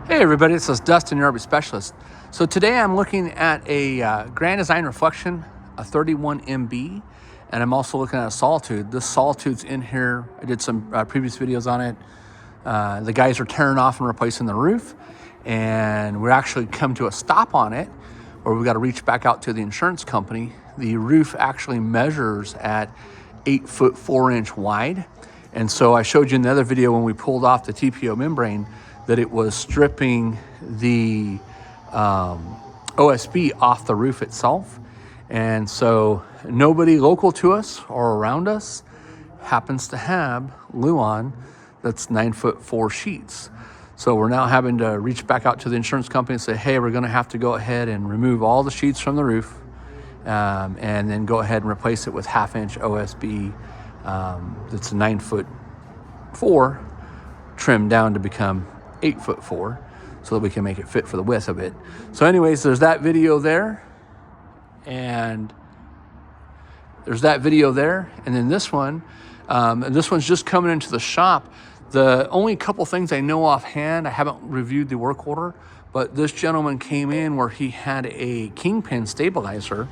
Hey everybody, this is Dustin, your RV specialist. So today I'm looking at a Grand Design Reflection, a 31 MB, and I'm also looking at a Solitude. This Solitude's in here. I did some previous videos on it. The guys are tearing off and replacing the roof, and we're actually come to a stop on it where we've got to reach back out to the insurance company. The roof actually measures at 8 foot 4 inch wide. And so I showed you in the other video when we pulled off the TPO membrane that it was stripping the OSB off the roof itself. And so nobody local to us or around us happens to have Luan that's 9 foot 4 sheets. So we're now having to reach back out to the insurance company and say, hey, we're gonna have to go ahead and remove all the sheets from the roof and then go ahead and replace it with 1/2 inch OSB that's 9 foot 4 trimmed down to become 8 foot 4 so that we can make it fit for the width of it. So anyways, there's that video there, and then this one, and this one's just coming into the shop. The only couple things I know offhand, I haven't reviewed the work order, but this gentleman came in where he had a kingpin stabilizer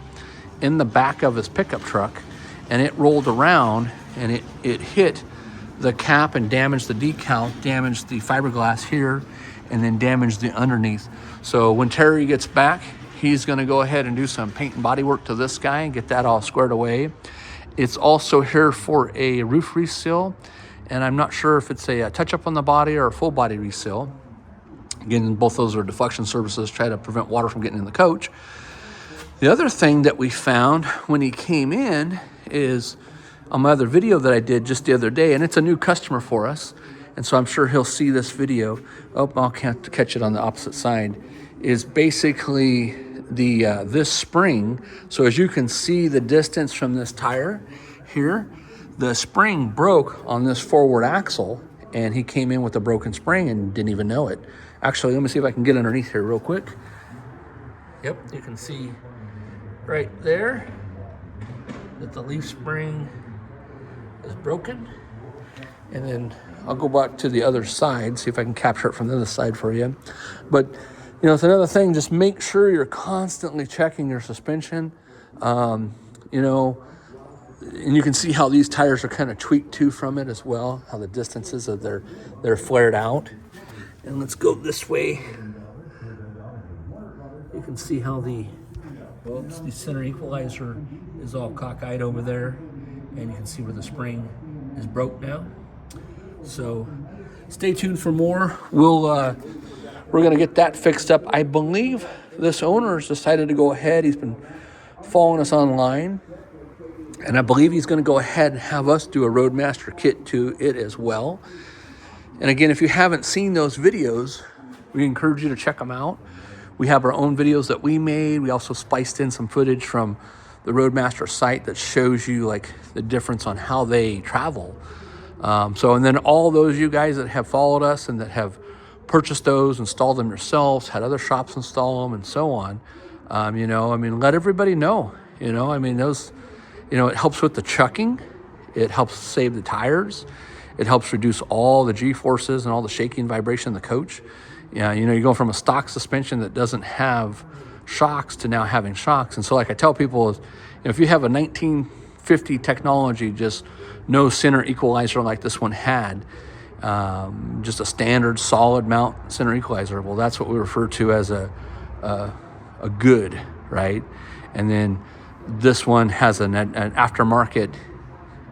in the back of his pickup truck, and it rolled around and it hit the cap and damaged the decal, damaged the fiberglass here, and then damaged the underneath. So when Terry gets back, he's gonna go ahead and do some paint and body work to this guy and get that all squared away. It's also here for a roof reseal, and I'm not sure if it's a touch-up on the body or a full body reseal. Again, both those are deflection services, try to prevent water from getting in the coach. The other thing that we found when he came in is on my other video that I did just the other day, and it's a new customer for us, and so I'm sure he'll see this video. Oh, I'll catch it on the opposite side. Is basically the this spring. So as you can see the distance from this tire here, the spring broke on this forward axle, and he came in with a broken spring and didn't even know it. Actually, let me see if I can get underneath here real quick. Yep, you can see right there that the leaf spring is broken. And then I'll go back to the other side, see if I can capture it from the other side for you. But you know, it's another thing, just make sure you're constantly checking your suspension. You know, and you can see how these tires are kind of tweaked too from it as well, how the distances of they're flared out. And let's go this way. You can see how the center equalizer is all cockeyed over there, and you can see where the spring is broke now. So stay tuned for more. We're gonna get that fixed up. I believe this owner's decided to go ahead. He's been following us online, and I believe he's gonna go ahead and have us do a Roadmaster kit to it as well. And again, if you haven't seen those videos, we encourage you to check them out. We have our own videos that we made. We also spliced in some footage from the Roadmaster site that shows you like the difference on how they travel. And then all those you guys that have followed us and that have purchased those, installed them yourselves, had other shops install them, and so on. You know, I mean, let everybody know. You know, I mean, those, you know, it helps with the chucking. It helps save the tires. It helps reduce all the G-forces and all the shaking vibration in the coach. Yeah, you know, you go from a stock suspension that doesn't have shocks to now having shocks. And so like I tell people, is, you know, if you have a 1950 technology, just no center equalizer like this one had, just a standard solid mount center equalizer, well, that's what we refer to as a good, right? And then this one has an aftermarket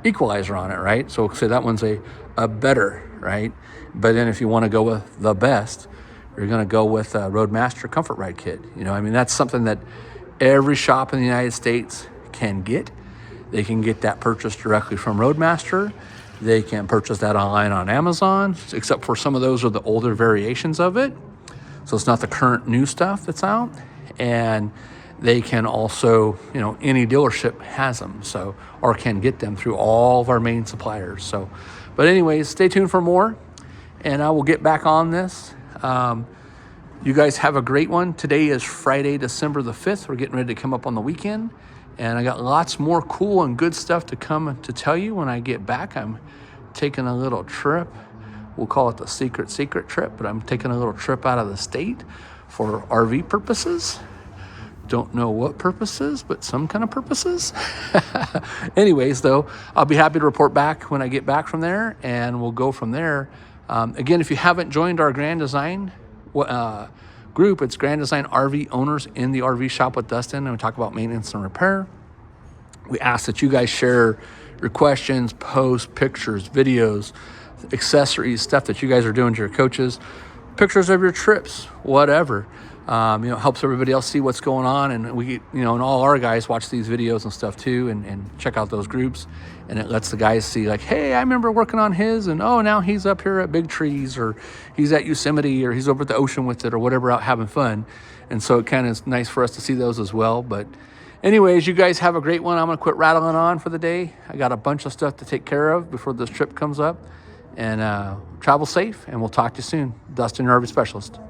equalizer on it, right? So say that one's a better, right? But then if you want to go with the best, you're going to go with a Roadmaster Comfort Ride Kit. You know, I mean, that's something that every shop in the United States can get. They can get that purchased directly from Roadmaster. They can purchase that online on Amazon, except for some of those are the older variations of it. So it's not the current new stuff that's out. And they can also, you know, any dealership has them, so, or can get them through all of our main suppliers. So, but anyways, stay tuned for more, and I will get back on this. You guys have a great one. Today is Friday, December the 5th. We're getting ready to come up on the weekend, and I got lots more cool and good stuff to come to tell you when I get back. I'm taking a little trip We'll call it the secret trip, but I'm taking a little trip out of the state for RV purposes. Don't know what purposes, but some kind of purposes. Anyways, though, I'll be happy to report back when I get back from there, and we'll go from there. Again, if you haven't joined our Grand Design group, it's Grand Design RV Owners in the RV Shop with Dustin, and we talk about maintenance and repair. We ask that you guys share your questions, posts, pictures, videos, accessories, stuff that you guys are doing to your coaches, pictures of your trips, whatever. It helps everybody else see what's going on, and we, and all our guys watch these videos and stuff too, and check out those groups, and it lets the guys see, like, hey, I remember working on his, and oh, now he's up here at Big Trees, or he's at Yosemite, or he's over at the ocean with it, or whatever, out having fun. And so it kind of is nice for us to see those as well. But anyways, you guys have a great one. I'm gonna quit rattling on for the day. I got a bunch of stuff to take care of before this trip comes up, and travel safe, and we'll talk to you soon. Dustin, your RV specialist.